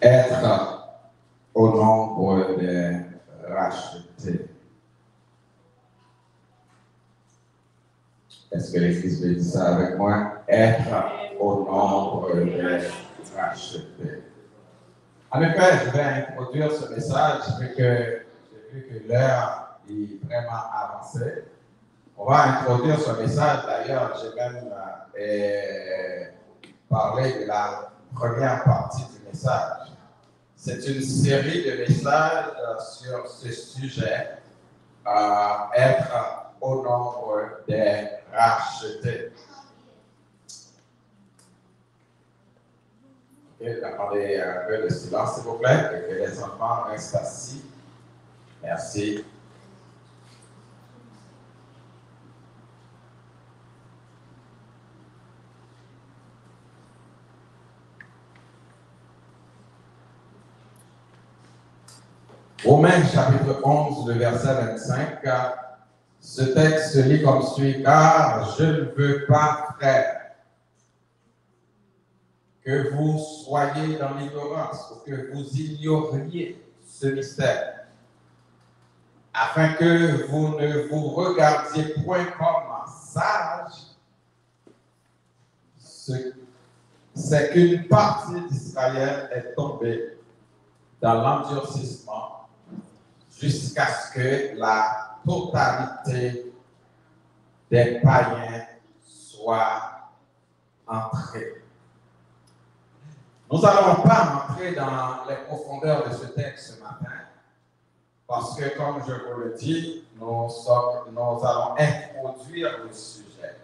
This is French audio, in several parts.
Être au nombre des rachetés. Est-ce que l'Église veut dire ça avec moi? Être au nombre des rachetés. En effet, je vais introduire ce message vu que j'ai vu que l'heure est vraiment avancée. On va introduire ce message. D'ailleurs, j'ai même parlé de la première partie du message. C'est une série de messages sur ce sujet, être au nombre des rachetés. Okay, attendez un peu de silence, s'il vous plaît, et que les enfants restent assis. Merci. Romains chapitre 11, le verset 25, ce texte se lit comme suit, car je ne veux pas, frère, que vous soyez dans l'ignorance ou que vous ignoriez ce mystère, afin que vous ne vous regardiez point comme sages, c'est qu'une partie d'Israël est tombée dans l'endurcissement jusqu'à ce que la totalité des païens soit entrée. Nous n'allons pas entrer dans les profondeurs de ce texte ce matin, parce que, comme je vous le dis, nous allons introduire le sujet.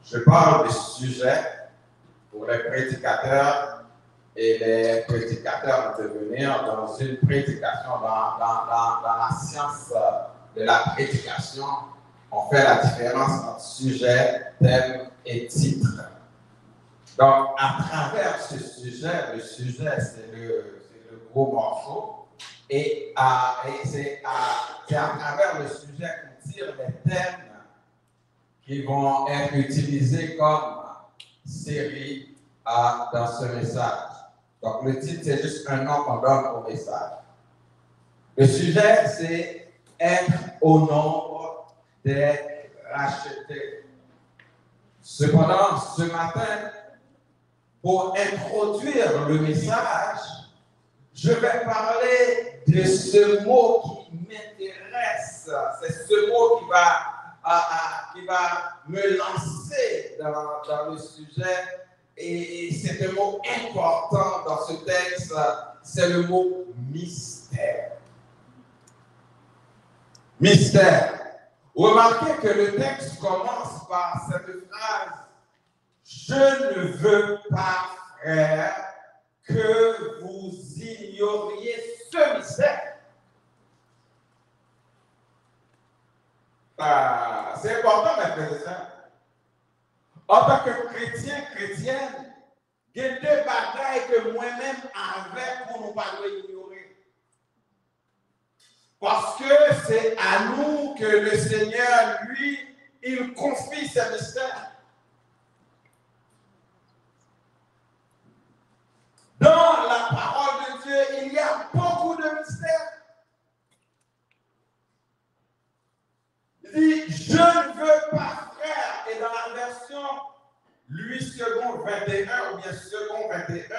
Je parle du sujet pour les prédicateurs et les prédicateurs de venir dans une prédication, dans la science de la prédication, on fait la différence entre sujet, thème et titre. Donc, à travers ce sujet, le sujet, c'est le gros morceau, et c'est à travers le sujet qu'on tire les thèmes qui vont être utilisés comme série dans ce message. Donc, le titre, c'est juste un nom qu'on donne au message. Le sujet, c'est être au nombre des rachetés. Cependant, ce matin, pour introduire le message, je vais parler de ce mot qui m'intéresse. C'est ce mot qui va me lancer dans le sujet. Et c'est un mot important dans ce texte, c'est le mot mystère. Mystère. Remarquez que le texte commence par cette phrase « Je ne veux pas, frère, que vous ignoriez ce mystère. » C'est important, mes frères et sœurs. En tant que chrétien, chrétienne, il y a deux bagailles que moi-même avec pour nous pas ignorer. Parce que c'est à nous que le Seigneur, lui, il confie ses mystères. Dans la parole de Dieu, il y a beaucoup de mystères. Il dit, je ne veux pas, frère. Et dans la version, lui, second 21, ou bien second 21,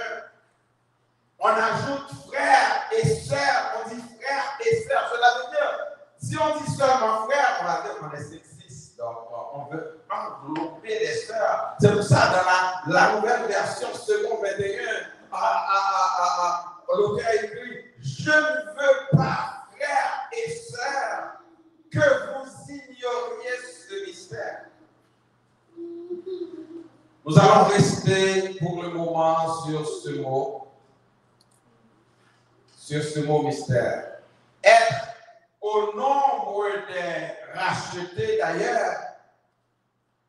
on ajoute frère et sœur. On dit frère et sœur. Cela veut dire, si on dit seulement frère, on va dire qu'on est sexiste. Donc, on veut envelopper les sœurs. C'est pour ça, dans la nouvelle version, second 21, l'auteur écrit, je ne veux pas, frères et sœurs, que vous ignoriez ce mystère. Nous allons rester pour le moment sur ce mot mystère. Être au nombre des rachetés d'ailleurs,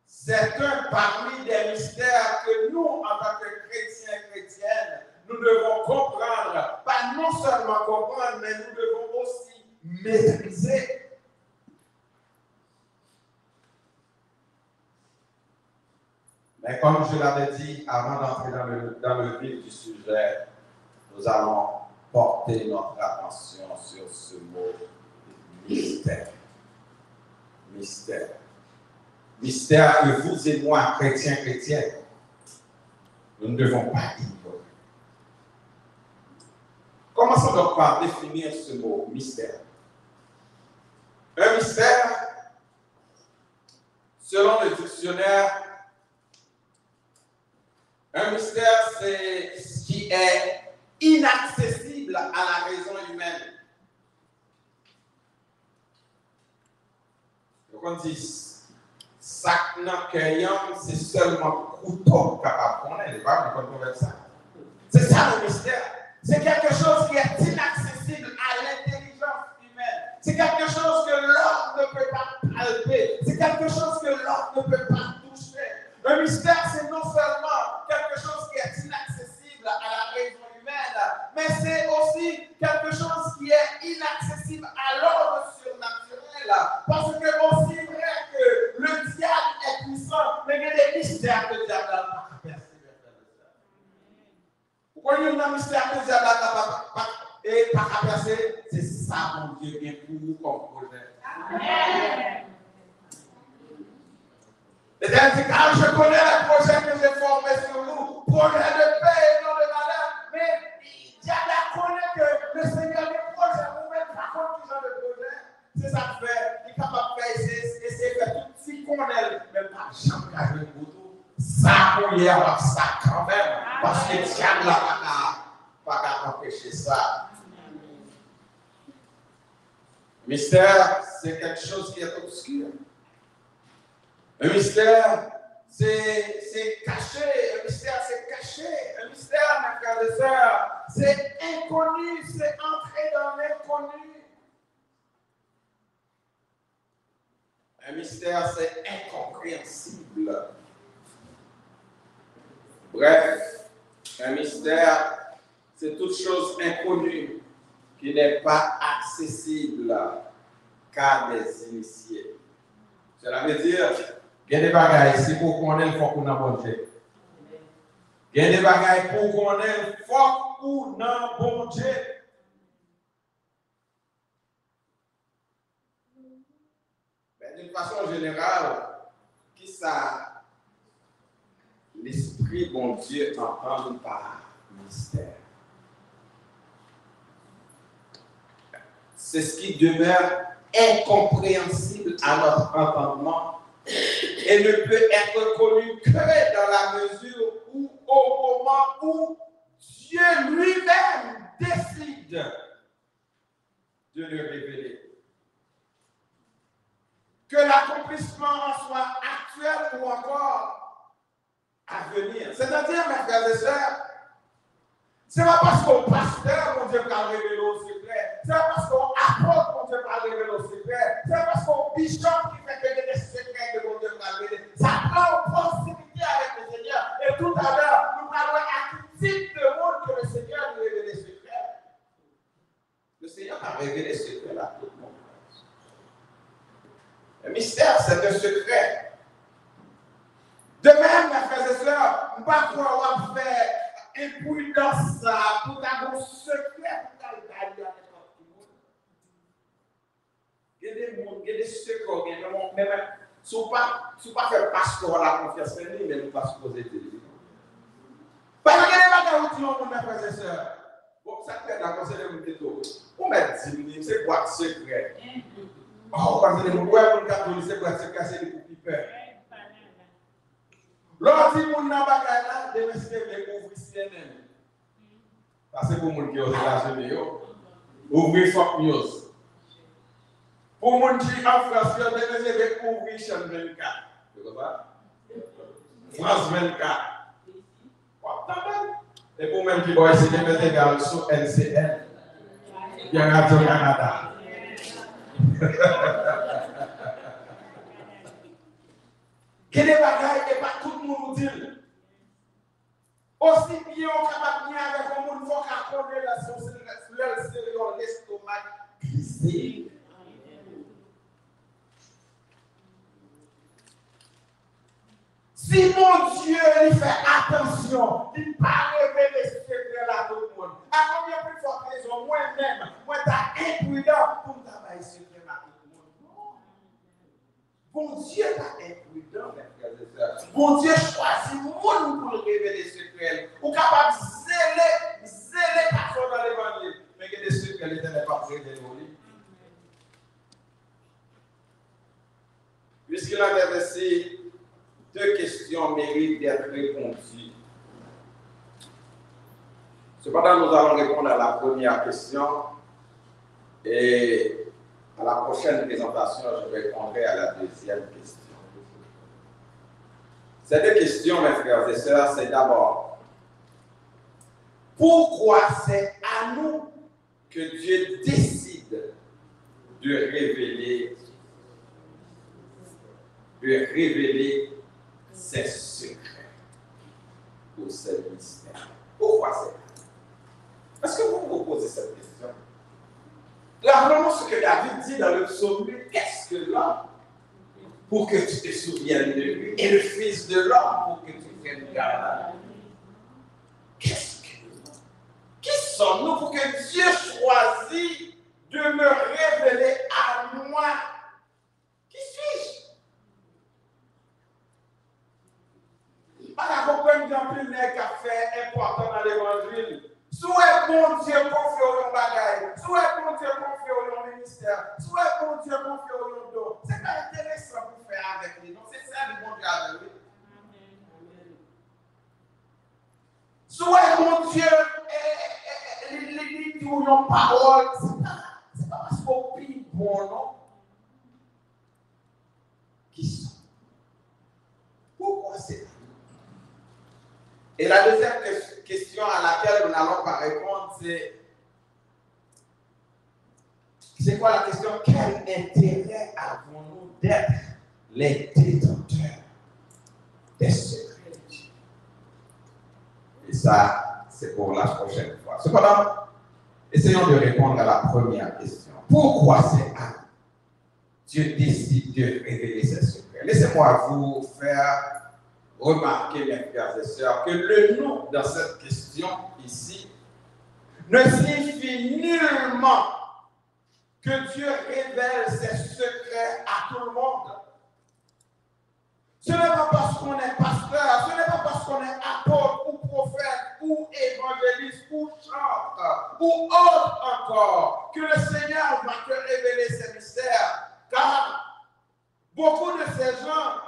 c'est un parmi des mystères que nous, en tant que chrétiens et chrétiennes, nous devons comprendre. Pas non seulement comprendre, mais nous devons aussi maîtriser. Mais comme je l'avais dit avant d'entrer dans le vif du sujet, nous allons porter notre attention sur ce mot mystère. Mystère. Mystère que vous et moi, chrétiens, chrétiennes, nous ne devons pas ignorer. Commençons donc par définir ce mot mystère. Un mystère, selon le dictionnaire, un mystère, c'est ce qui est inaccessible à la raison humaine. Donc on dit, sac n'a qu'un, c'est seulement couteau capable de connaître, pas de ça. C'est ça le mystère. C'est quelque chose qui est inaccessible à l'intelligence humaine. C'est quelque chose que l'homme ne peut pas palper. C'est quelque chose que l'homme ne peut pas toucher. Un mystère, c'est non seulement quelque chose qui est inaccessible à la raison humaine, mais c'est aussi quelque chose qui est inaccessible à l'ordre surnaturel. Parce que aussi vrai que le diable est puissant, mais il y a des mystères que le diable n'a pas percé. Pourquoi il y a un mystère que le diable n'a pas percé? C'est ça, mon Dieu, qui est pour nous comme projet. Amen. C'est-à-dire, quand je connais le projet que j'ai formé sur nous, projet de paix et non de malheur, mais diable connaît que le Seigneur des projets, vous ne mettez pas contre qui genre de projet. C'est ça que fait, il est capable de faire, essayer de faire tout ce qu'on aime, mais pas jamais garder le bouton. Ça, on y a ça quand même, parce que le diable n'a pas empêcher ça. Mystère, c'est quelque chose qui est obscur. Un mystère, c'est caché. Un mystère, c'est caché. Un mystère, mes frères et sœurs, c'est inconnu. C'est entrer dans l'inconnu. Un mystère, c'est incompréhensible. Bref, un mystère, c'est toute chose inconnue qui n'est pas accessible qu'à des initiés. Cela veut dire, il y a des bagailles, si pour qu'on ait, il faut qu'on a bon Dieu. Il y a des bagailles pour qu'on ait, il faut qu'on a bon Dieu. Mais d'une façon générale, qui ça, l'esprit bon Dieu entend par mystère? C'est ce qui demeure incompréhensible à notre entendement et ne peut être connu que dans la mesure où, au moment où Dieu lui-même décide de le révéler. Que l'accomplissement en soit actuel ou encore à venir. C'est-à-dire, mes frères et sœurs, ce n'est pas parce qu'au pasteur, mon Dieu, va révéler au secret. Ce n'est pas parce qu'au apôtre, mon Dieu, va révéler au secret. Ce n'est pas parce qu'au bishop qui fait que des secrets que mon Dieu va révéler. Ça prend une proximité avec le Seigneur. Et tout à l'heure, nous parlons à tout type de monde que le Seigneur nous révèle les secrets. Le Seigneur a révélé les secrets à tout le monde. Le mystère, c'est un secret. De même, mes frères et sœurs, nous ne pouvons pas pouvoir faire imprudence pour avoir un secret pour aller à n'importe qui. Il y a des mondes, il y a des secrets, même si vous ne pas faire pasteur la confiance, mais nous ne pas supposer de dire. Parce que les bagages où tu mes frères et sœurs, bon, ça fait la conseil de vous dire, on met 10 minutes, c'est quoi secret? Oh, parce que les gens catholiques, c'est quoi secret, c'est des coups peur. Lorsque vous n'avez pas là, vous devez ouvrir CNN. Parce que pour les gens qui sont aux États-Unis, ouvrir Fox News. Pour les gens qui sont en France, vous devez ouvrir Chaîne 24. Vous comprenez? France 24. Et pour les gens qui sont ici, vous devez sur LCN. Bien Radio Canada. Que les bagailles et pas tout le monde dit. Aussi bien on est capable de venir avec un monde, il faut qu'on connaisse la sauce, l'estomac glissé. Si mon Dieu il fait attention, il ne peut pas révéler ce secret à tout le monde. À moi-même, moi t'as imprudent pour travailler secret à tout le monde. Non. Bon Dieu t'a imprudent, mes frères et sœurs. Bon Dieu choisit le monde pour le révéler secret. Ou capable de zéler personne dans l'évangile. Mais que des secrets, les n'est pas révélés. Puisqu'il en est ainsi, deux questions méritent d'être répondues. Cependant, nous allons répondre à la première question et à la prochaine présentation, je répondrai à la deuxième question. Ces deux questions, mes frères et sœurs, c'est d'abord, pourquoi c'est à nous que Dieu décide de révéler ses secrets ou ses mystères? Pourquoi c'est à nous? Est-ce que vous vous posez cette question? Rappelons ce que David dit dans le psaume. Qu'est-ce que l'homme pour que tu te souviennes de lui, et le fils de l'homme pour que tu prennes garde à lui? Qu'est-ce que l'homme? Qui sommes-nous pour que Dieu choisisse de me révéler à moi? Qui suis-je? Alors, pourquoi nous avons plus de café important dans l'évangile? Soit bon Dieu confie au bagage, soit bon Dieu confie au ministère, soit bon Dieu confie au don. C'est pas intéressant pour faire avec lui, non? C'est ça le bon Dieu avec lui. Soit bon Dieu lit tout nos paroles, c'est pas parce qu'on prie bon, non? Qui sont? Pourquoi c'est? Et la deuxième question à laquelle nous n'allons pas répondre, c'est quoi la question? Quel intérêt avons-nous d'être les détenteurs des secrets de Dieu? Et ça, c'est pour la prochaine fois. Cependant, essayons de répondre à la première question. Pourquoi c'est à nous? Dieu décide de révéler ses secrets. Laissez-moi vous faire remarquez, mes frères et sœurs, que le nom dans cette question ici ne signifie nullement que Dieu révèle ses secrets à tout le monde. Ce n'est pas parce qu'on est pasteur, ce n'est pas parce qu'on est apôtre ou prophète ou évangéliste ou chanteur ou autre encore que le Seigneur va te révéler ses mystères. Car beaucoup de ces gens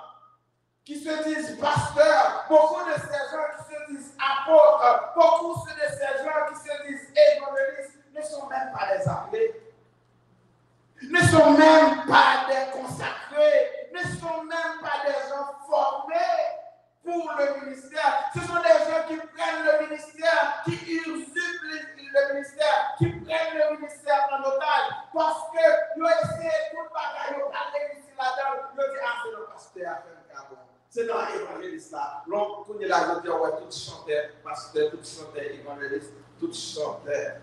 qui se disent pasteurs, beaucoup de ces gens qui se disent apôtres, beaucoup de ces gens qui se disent évangélistes ne sont même pas des appelés, ne sont même pas des consacrés, ne sont même pas des gens formés pour le ministère. Ce sont des gens qui prennent le ministère, qui usurpent le ministère, qui prennent le ministère en otage parce que nous essayons tout le bagage, nous allons réussir là-dedans, nous disons, ah, c'est le pasteur. C'est dans l'évangéliste là. L'on connaît la vie, ouais, tout chanteur, pasteur, tout chanteur, évangéliste, tout chanteur.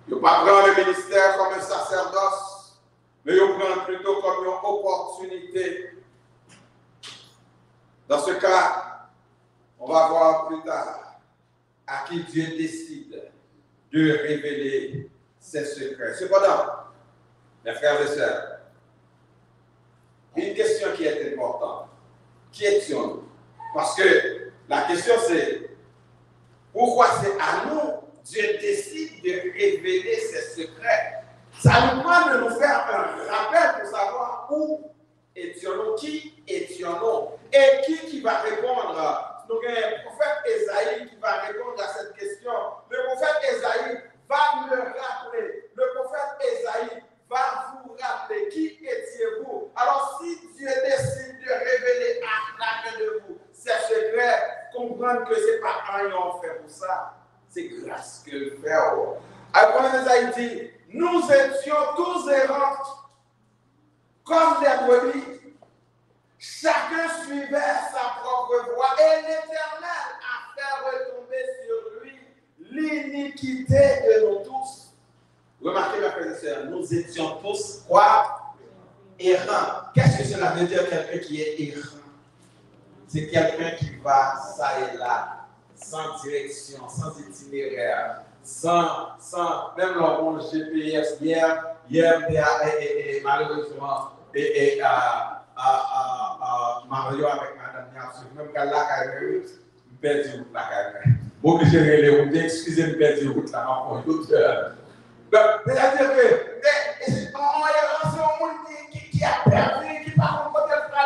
Ils ne prennent pas le ministère comme un sacerdoce, mais ils prennent plutôt comme une opportunité. Dans ce cas, on va voir plus tard à qui Dieu décide de révéler ses secrets. Cependant, mes frères et sœurs, une question qui est importante. Qui étions-nous? Parce que la question c'est, pourquoi c'est à nous Dieu décide de révéler ses secrets? Ça nous demande de nous faire un rappel pour savoir où étions-nous, qui étions-nous, et qui va répondre. Donc, le prophète Ésaïe qui va répondre à cette question. Le prophète Ésaïe va me rappeler. Le prophète Ésaïe va vous rappeler qui étiez-vous. Alors, si Dieu décide de révéler à chacun de vous ses secrets, comprendre que ce n'est pas un on fait pour ça, c'est grâce que le fait. Après, Ésaïe dit, nous étions tous errants comme des brebis. Chacun suivait sa propre voie et l'Éternel a fait retomber sur lui l'iniquité de nous tous. Remarquez, mes frères et sœurs, nous étions tous quoi? Errants. Qu'est-ce que cela veut dire, quelqu'un qui est errant? C'est quelqu'un qui va ça et là, sans direction, sans itinéraire, sans même leur GPS hier, malheureusement, Mario avec Madame Niassou, même quand la carrière, je perds du route la carrière. Bon, que j'ai les routes, excusez-moi, perds du route là, ma c'est-à-dire que, on est dans un monde qui a perdu, qui part en côté de pas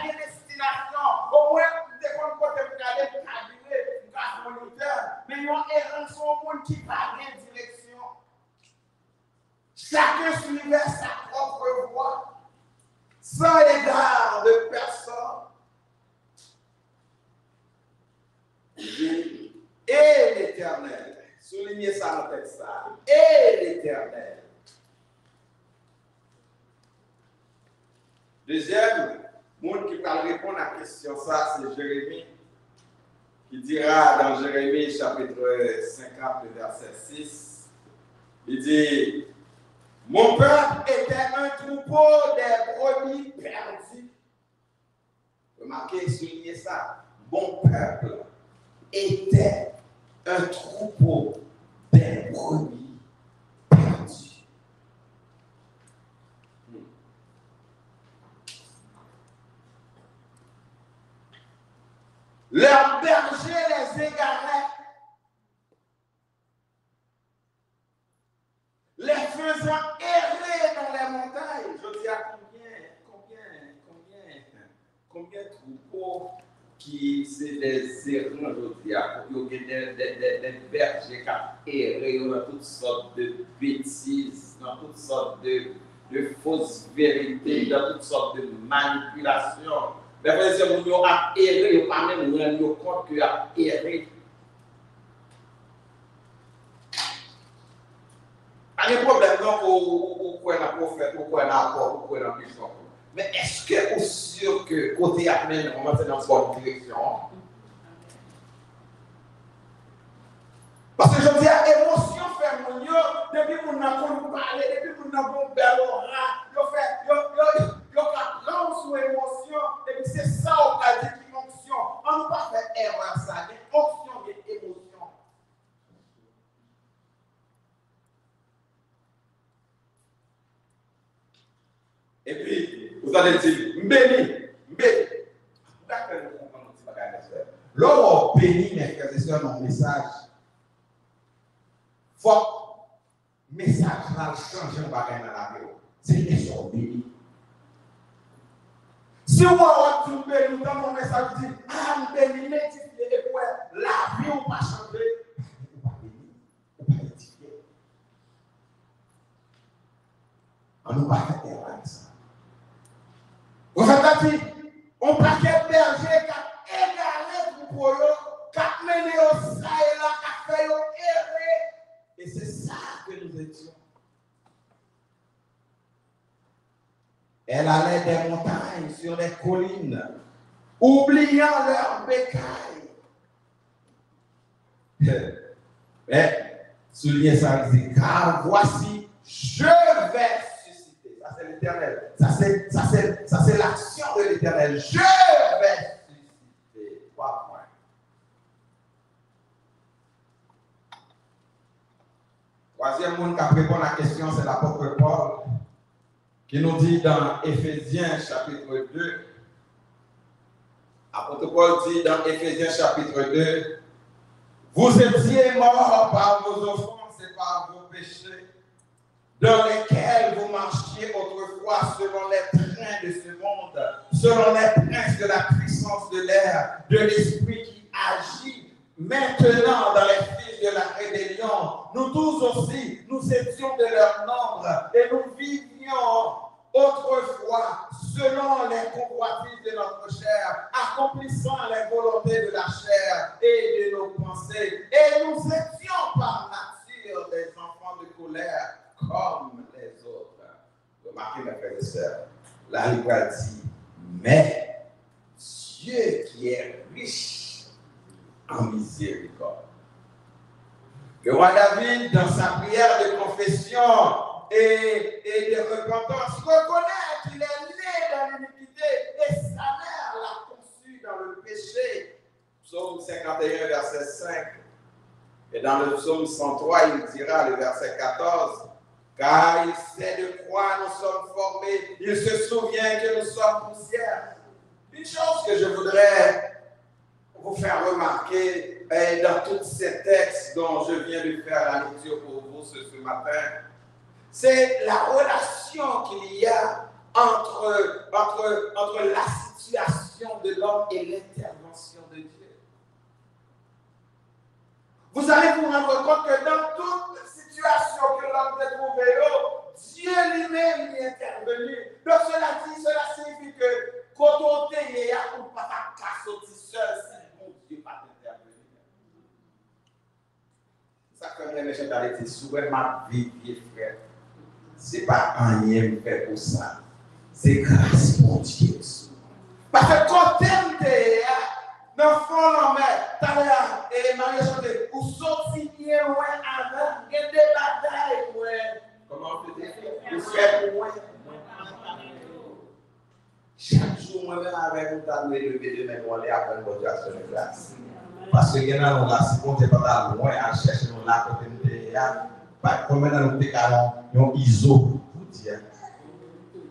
de destination. Au moins, dès qu'on côté de aller, grâce au moteur, mais on est dans un monde qui part en direction. Chacun suivait sa propre voie, sans égard de personne. Et l'Éternel. Soulignez ça en tête ça. Et l'Éternel. Deuxième, monde qui va répondre à la question, ça, c'est Jérémie, qui dira dans Jérémie chapitre 50, verset 6, il dit, mon peuple était un troupeau des brebis perdues. Remarquez, soulignez ça. Mon peuple était un troupeau des brebis perdus. Leurs bergers les égaraient, les faisant errer dans les montagnes. Je dis à combien de troupeaux qui c'est des errants, je dis à des bergers qui errent dans toutes sortes de bêtises, dans toutes sortes de fausses vérités, dans toutes sortes de manipulations. Mais frères et sœurs, nous avons erré, nous pas même rendu compte que nous avons erré. Pas de problème, non, pour quoi un prophète, pour quoi un accord, pour quoi un bishop. Mais est-ce que vous êtes sûr que côté Amen, on va dans la bonne direction? Parce que je dis à émotion fait mon yo, depuis que nous n'avons pas parlé, depuis que nous n'avons pas yo prend sous émotion, et puis c'est ça on a dit qui onction. On ne pas faire erreur ça, mais onction et émotion. Et puis, vous allez dire, béni. D'accord, nous comprenons ce bagage. Là où béni, mes frères et sœurs, mon message, faut message là changer un bagage dans la vie. C'est une question béni. Si on a tout béni, dans mon message, dit, ah, béni, l'édifié, et puis la vie, on va changer. On va béni, on va édifier. On ne va pas faire erreur avec ça. Vous avez dit, on paquet berger qui a égaré pour eux, qui a mené au ça et là, qui a fait errer. Et c'est ça que nous étions. Elle allait des montagnes sur les collines, oubliant leurs bécailles. Mais, soulignez ça, il dit, car voici, je vais susciter. Ça, c'est l'Éternel. Ça, c'est l'action de l'Éternel. Je vais susciter. 3 points. Troisième monde qui a répondu à la question, c'est l'apôtre Paul, qui nous dit dans Éphésiens chapitre 2, l'apôtre Paul dit dans Éphésiens chapitre 2, vous étiez morts par vos offenses et par vos péchés, dans lesquels vous marchiez autrefois selon les trains de ce monde, selon les princes de la puissance de l'air, de l'esprit qui agit maintenant dans les fils de la rébellion. Nous tous aussi, nous étions de leur nombre et nous vivions autrefois selon les convoitises de notre chair, accomplissant les volontés de la chair et de nos pensées. Et nous étions par nature des enfants de colère comme les autres. Remarquez mes frères et sœurs, là il va dire, mais Dieu qui est riche en miséricorde. Le roi David, dans sa prière de confession et de repentance, reconnaît qu'il est né dans l'iniquité et sa mère l'a conçu dans le péché. Psaume 51, verset 5. Et dans le psaume 103, il dira, le verset 14, car il sait de quoi nous sommes formés, il se souvient que nous sommes poussière. Une chose que je voudrais vous faire remarquer dans tous ces textes dont je viens de faire la lecture pour vous ce matin, c'est la relation qu'il y a entre la situation de l'homme et l'intervention de Dieu. Vous allez vous rendre compte que dans toute situation que l'homme s'est trouvé, Dieu lui-même y est intervenu. Donc cela signifie que quand on est il y a un pas sortir seul si bon Dieu pas intervenir. Ça comme les méchants d'aller dire souvent ma vie frère. C'est pas rien fait pour ça. C'est grâce pour Dieu. Parce que quand tu es dans le fond, l'homme, et Marie chantait, ou sortir bien loin avant, il y a des batailles, comment on peut dire, ou faire pour moi. Chaque jour, moi-même, avec nous, t'as levé de mes mollets après une voiture sur une glace. Parce que il y en a là, si on n'est pas loin à chercher nous là, quand on est là, combien de nous t'es ISO pour dire.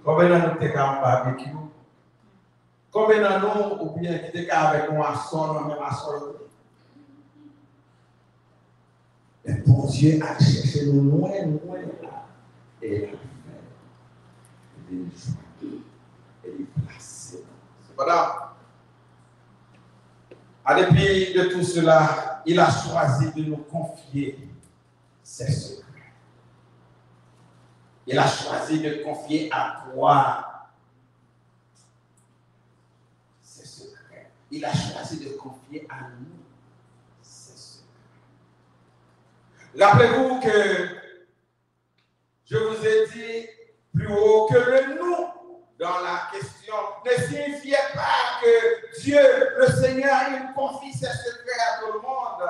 Combien de nous t'es barbecue. Combien de nous, ou bien qui étaient avec nous à son, même à son. Mais pour Dieu a cherché nous loin. Et il a fait. Il a choisi. Et il a placé. Cependant, à dépit de tout cela, il a choisi de nous confier ses secrets. Il a choisi de confier à toi. Il a choisi de confier à nous ses secrets. Rappelez-vous que je vous ai dit plus haut que le nous dans la question ne signifiait pas que Dieu, le Seigneur, il confie ses secrets à tout le monde.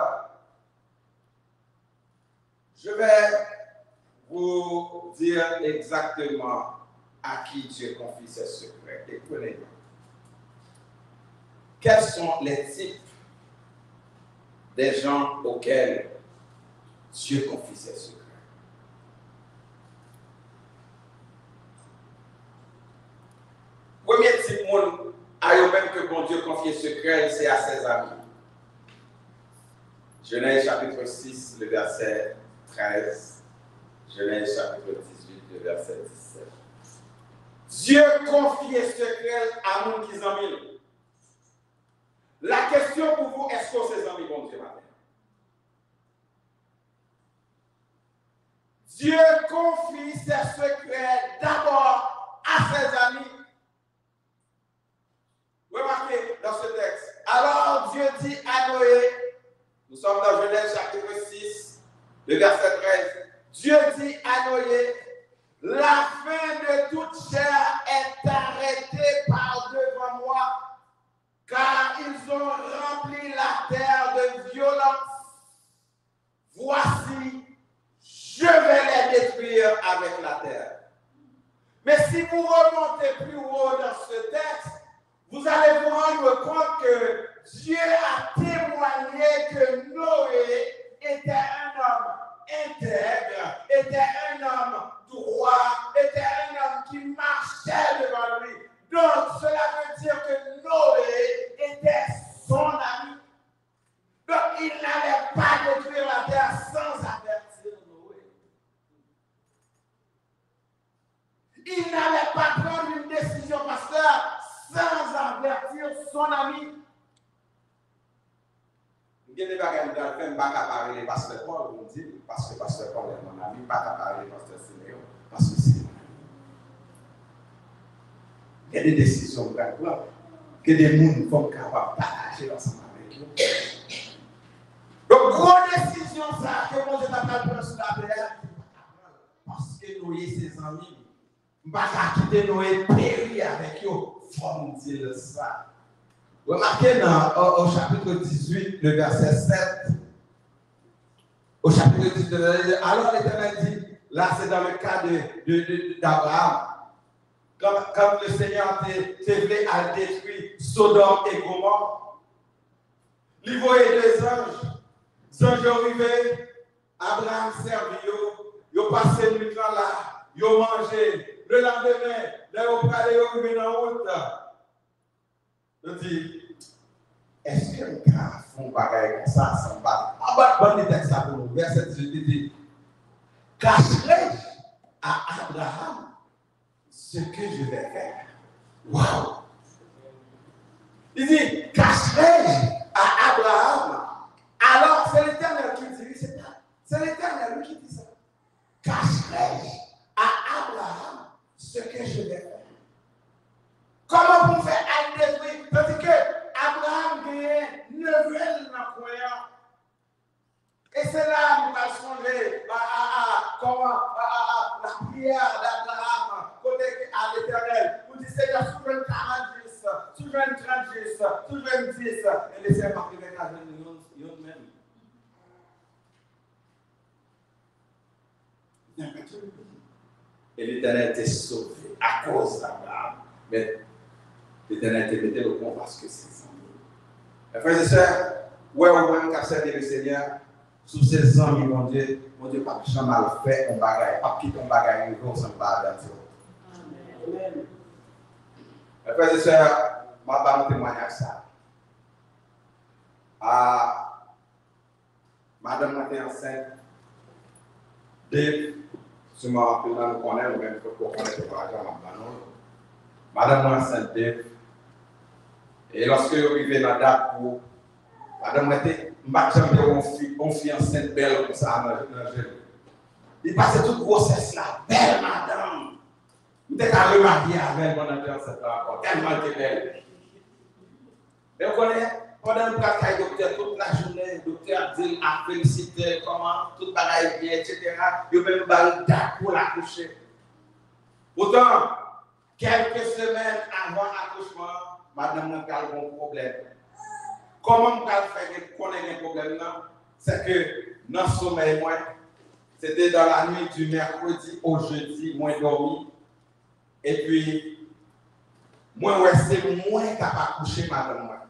Je vais vous dire exactement à qui Dieu confie ses secrets. Écoutez. Quels sont les types des gens auxquels Dieu confie ses secrets? Premier type, même que bon Dieu confie ses secrets, c'est à ses amis. Genèse chapitre 6, le verset 13. Genèse chapitre 18, le verset 17. Dieu confie ses secrets à nous qui en aiment. La question pour vous, est-ce que ces amis vont Dieu matin? Dieu confie ses secrets d'abord à ses amis. Remarquez dans ce texte. Alors Dieu dit à Noé, nous sommes dans Genèse chapitre 6, le verset 13. Dieu dit à Noé, la fin de toute chair est arrêtée par devant moi. Car ils ont rempli la terre de violence. Voici, je vais les détruire avec la terre. Mais si vous remontez plus haut dans ce texte, vous allez vous rendre compte que Dieu a témoigné que Noé était un homme intègre, était un homme droit, était un homme qui marchait devant lui. Donc, cela veut dire que Noé était son ami. Donc, il n'allait pas détruire la terre sans avertir Noé. Il n'allait pas prendre une décision, pasteur, sans avertir son ami. Il y a des bagages dans le film, pas qu'à parler de pasteur Paul, vous me dites, parce que pasteur Paul est mon ami, pas qu'à parler de pasteur Siméon, parce que c'est mon ami. Il y a des décisions que des gens sont capables de partager ensemble avec eux. Donc, grosse décision, ça, que moi je t'appelle pour sur la terre, parce que nous sommes ses amis. Je ne vais pas quitter Noé périr avec eux. Il faut nous dire ça. Remarquez au chapitre 18, le verset 7. Au chapitre 18, alors l'Éternel dit, là c'est dans le cas d'Abraham. Comme le Seigneur t'est venu à détruire Sodome et Gomorrhe, Il voyait des anges. Les anges arrivaient, Abraham servi, ils ont passé le nuit là, ils ont mangé. Le lendemain, là, ils ont parlé, ils ont arrivé dans la route. Ils ont dit, est-ce que le gars font bagaille comme ça, sans battre? Ah, bah, bon, les textes là pour nous. Verset 18 dit, cacherai-je à Abraham ce que je vais faire? Waouh! Il dit, cacherai-je à Abraham? Alors, c'est l'Éternel qui dit, c'est l'Éternel qui dit ça. Cacherai-je à Abraham ce que je vais faire? Comment vous faire un détruire? Tandis que Abraham gagne 9 ans dans la croyance. Et c'est là que nous allons songer comment la prière d'Abraham, côté à l'Éternel. Vous dites, Seigneur, souverain 40 jours, souverain 30 jours, souverain 10, et laissez moi prier à nous même. Et l'Éternel était sauvé à cause d'Abraham. Mais l'Éternel était metté au pont parce que c'est ça. Mes frères et sœurs, ouais, on va nous servir le Seigneur. Sous ces amis, mon Dieu, pas jamais mal fait, on bagaille, pas quitter on bagaille, on s'en va dans Amen. Mes frères et sœurs, je vais vous témoigner à ça. Madame était enceinte. Dave, si je me rappelle, nous connaissons, nous même pour connaître le voyage à Madame enceinte, Dave. Et lorsque je arrivé dans la date pour Madame était, on fit enceinte belle comme ça dans le jeu. Il passait toute grossesse là, belle madame. Vous êtes à remarier avec mon enceinte là encore, tellement que belle. Mais vous connaissez, pendant le travail, docteur, toute la journée, le docteur dit à féliciter comment tout pareil bien, etc. Il y a même pas une date pour l'accoucher. Pourtant, quelques semaines avant l'accouchement, madame n'a pas un problème. Comment on fait connaître un problème? C'est que dans le sommeil, c'était dans la nuit du mercredi au jeudi, moi dormi. Et puis, moi, c'est moi qui a couché madame.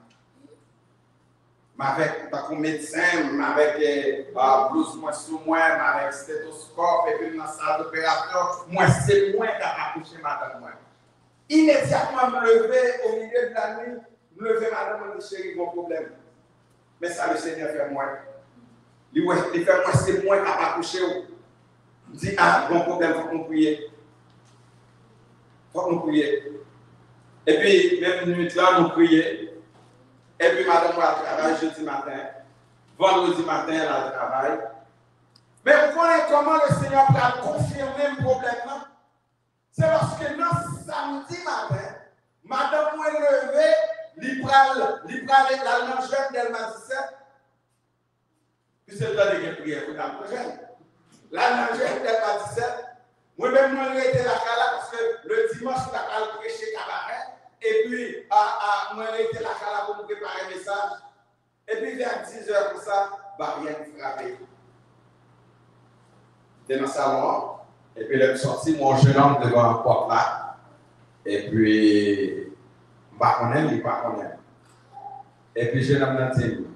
Avec un médecin, avec blouse moi sous moi, avec stéthoscope, et puis dans la salle d'opération, moi, c'est moi qui a couché madame. Immédiatement, me lever au milieu de la nuit. Me lever, madame, me dit, chérie, mon problème. Mais ça, le Seigneur fait moi. Il fait moi, c'est moi qui a accouché. Il dit, ah, mon problème, il faut qu'on prie. Il faut qu'on prie. Et puis, même une nuit là, nous prions. Et puis, madame, elle travaille jeudi matin. Vendredi matin, elle a travail. Mais vous connaissez comment le Seigneur a confirmé le problème? C'est parce que non, samedi matin, madame m'a levé, l'Ibral, l'allemand jeune d'elle m'a dit ça. Puis c'est le temps de prier pour l'allemand jeune. L'allemand jeune d'elle m'a dit ça. Moi-même, moi, j'ai été là parce que le dimanche, je suis prêcher cabaret. Et puis, moi, j'ai été là pour me préparer un message. Et puis, vers 10h pour ça, barrière frappée. J'étais dans le salon. Et puis, je suis sorti, mon jeune homme devant la porte là. Et puis, je ne pas connaître. Et puis, je jeune homme m'a dit,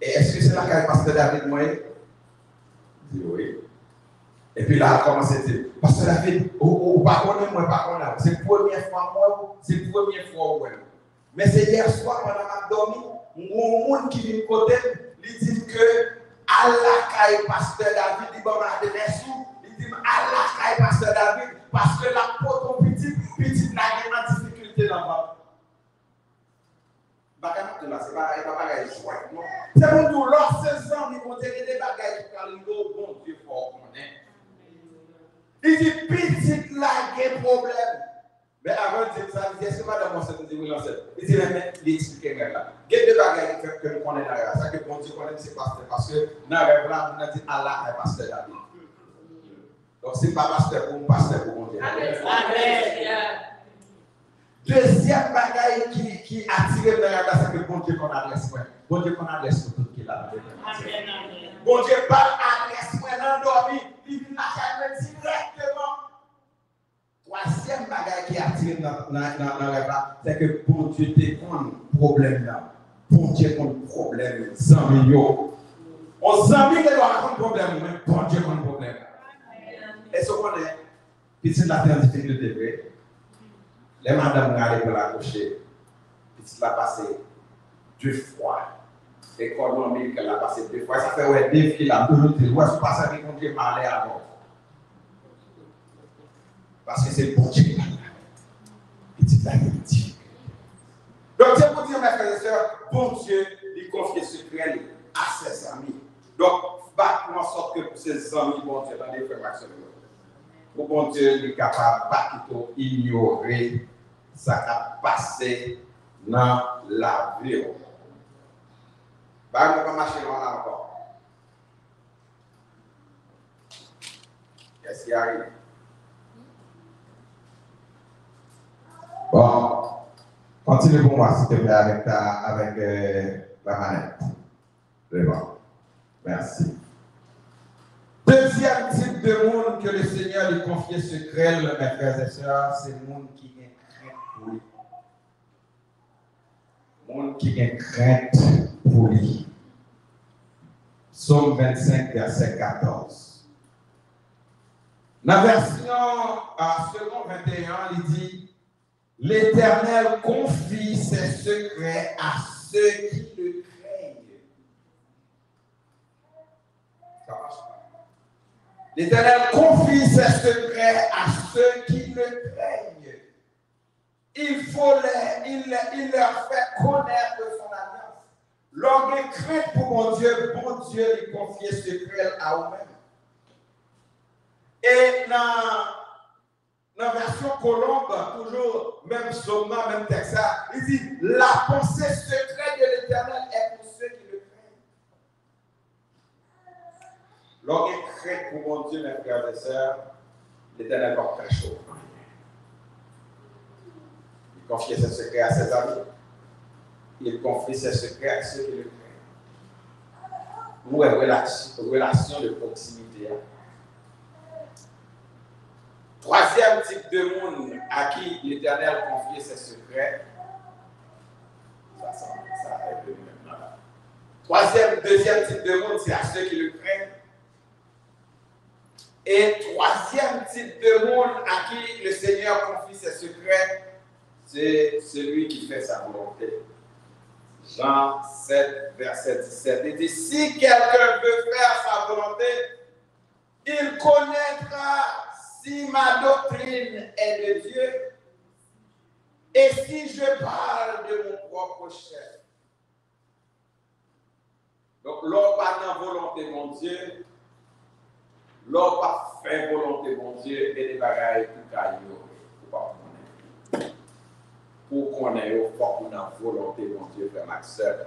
est-ce que c'est là qu'elle pasteur David moi? Je dis oui. Et puis là, elle a commencé à dire, pasteur David, pas connaître moi, pas connaître. C'est la première fois moi, c'est la première fois moi. Mais c'est hier soir, pendant que je dormi, mon monde qui vient de côté, il dit que Allah caille pasteur David, il va m'adresser sous. Allah caille pasteur David, parce que la peau ton petit n'a pas de difficulté dans le ventre. C'est pour nous, lorsque ces hommes vont dire des bagages qui arrivent au bon Dieu fort. Il dit, petite là, il y a un problème. Mais avant de dire ça, il dit, est-ce que madame Monset nous dit, oui, il dit, mais il explique là. Il y a des bagages que nous connaissons là. Ça que bon Dieu connaît, c'est pasteur. Parce que dans le rêve là, on a dit, Allah est pasteur David. Donc, ce n'est pas pasteur pour nous, pasteur pour mon Dieu. Amen. Deuxième bagaille qui attire dans la c'est que bon Dieu qu'on adresse. Bon Dieu qu'on adresse pour tout qui est là. Bon Dieu parle adresse moi dans dormi, il vient la directement. Troisième bagaille qui attire dans la c'est que bon Dieu te prend problème là. bon Dieu a un problème, zami yo. On zami qui doit un problème, mais bon Dieu a un problème. Est-ce qu'on est, petite la terre difficulté vrai? Les madames regardent pour la coucher, petite la passer 2 fois. Économique, elle a passé 2 fois. Ça fait ouais, 2 filles là, 2 autres. Ouais, c'est pas ça qui compte malheur avant. Parce que c'est bon Dieu qui l'a. Petite la difficulté. Donc, c'est pour dire, mes frères et sœurs, bon Dieu, il confie secret à ses amis. Donc, battons en sorte que pour ses amis, bon Dieu, dans les frères et pour bon Dieu, il est capable de ignorer ce qui a passé dans la vie. Bah, on ne va pas marcher là encore. Qu'est-ce qui arrive? Bon, continue pour moi, s'il te plaît, avec la manette. Vraiment. Merci. Deuxième type de monde que le Seigneur lui confiait secret, mes frères et sœurs, c'est le monde qui a crainte pour lui. Le monde qui a crainte pour lui. Psaume 25, verset 14. La version second 21, il dit l'Éternel confie ses secrets à ceux qui le craignent. Ça marche pas. L'Éternel confie ses secrets à ceux qui le craignent. Il leur fait connaître son alliance. Lorsqu'on craint pour mon Dieu lui confie ses secrets à eux-mêmes. Et dans la version Colombe, toujours, même psaume, même texte, il dit la pensée secrète de l'Éternel est pour ceux qui le craignent. Lorsqu'on craint pour mon Dieu, mes frères et sœurs, l'Éternel va faire chaud. Il confie ses secrets à ses amis. Il confie ses secrets à ceux qui le craignent. Ou une relation de proximité. Troisième type de monde à qui l'Éternel confie ses secrets. Ça est le même. Deuxième type de monde, c'est à ceux qui le craignent. Et troisième type de monde à qui le Seigneur confie ses secrets, c'est celui qui fait sa volonté. Jean 7, verset 17. Il dit, si quelqu'un veut faire sa volonté, il connaîtra si ma doctrine est de Dieu et si je parle de mon propre chef. Donc, l'on pas dans volonté mon Dieu, l'on pas fait volonté mon Dieu et des bagailles tout caillou. Pour qu'on ait au fort pour la volonté mon Dieu, frère Maxime.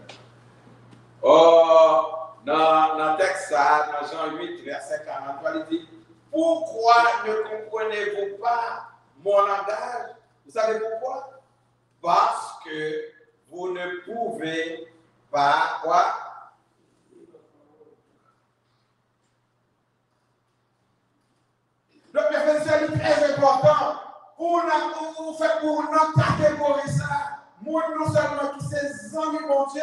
Oh, dans le texte, dans Jean 8, verset 43, il dit, pourquoi ne comprenez-vous pas mon langage? Vous savez pourquoi? Parce que vous ne pouvez pas quoi? Donc, mes frères, c'est très important. Pour notre catégorie ça, moi non seulement qui c'est amis mon Dieu,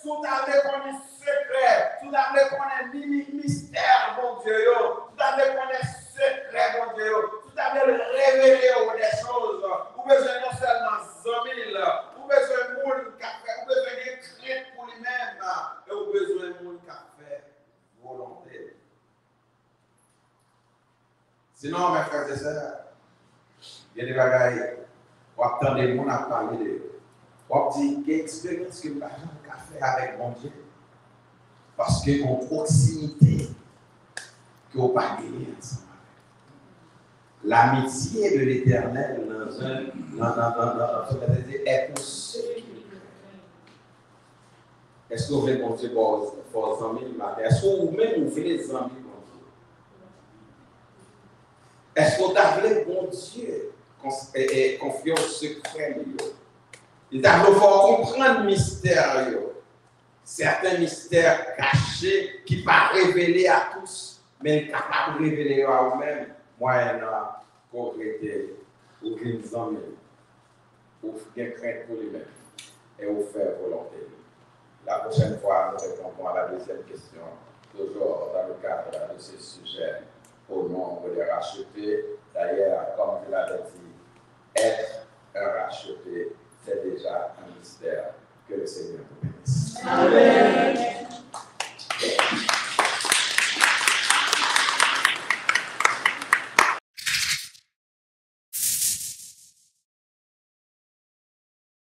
sous t'avez qu'on est secret, sous t'avez qu'on est mystère mon Dieu, sous t'avez qu'on est secret mon Dieu, sous t'avez révélé des choses, vous besoin non seulement amis là, vous besoin de monde qui fait, vous besoin de crainte pour lui-même, et vous besoin de monde qui fait volonté. Sinon mes frères et sœurs, il y a des bagailles, on attend des gens à parler de on dit quelle expérience que l'argent a fait avec mon Dieu. Parce que en proximité, que vous pas gagné ensemble. L'amitié de l'Éternel est pour ceux qui le craignent. Est-ce que vous voulez mon Dieu pour vos amis le matin? Est-ce que vous-même vous voulez les amis mon Dieu? Est-ce que vous avez bon Dieu et confiance secret? Il faut comprendre le mystère. Certains mystères cachés qui ne sont pas révélés à tous, mais capables de révéler à eux-mêmes. Moyennant concréter, ou qu'ils en aiment, ou bien craindre pour lui-même, et ou faire volonté. La prochaine fois, nous répondrons à la deuxième question, toujours dans le cadre de ce sujet au nombre des rachetés.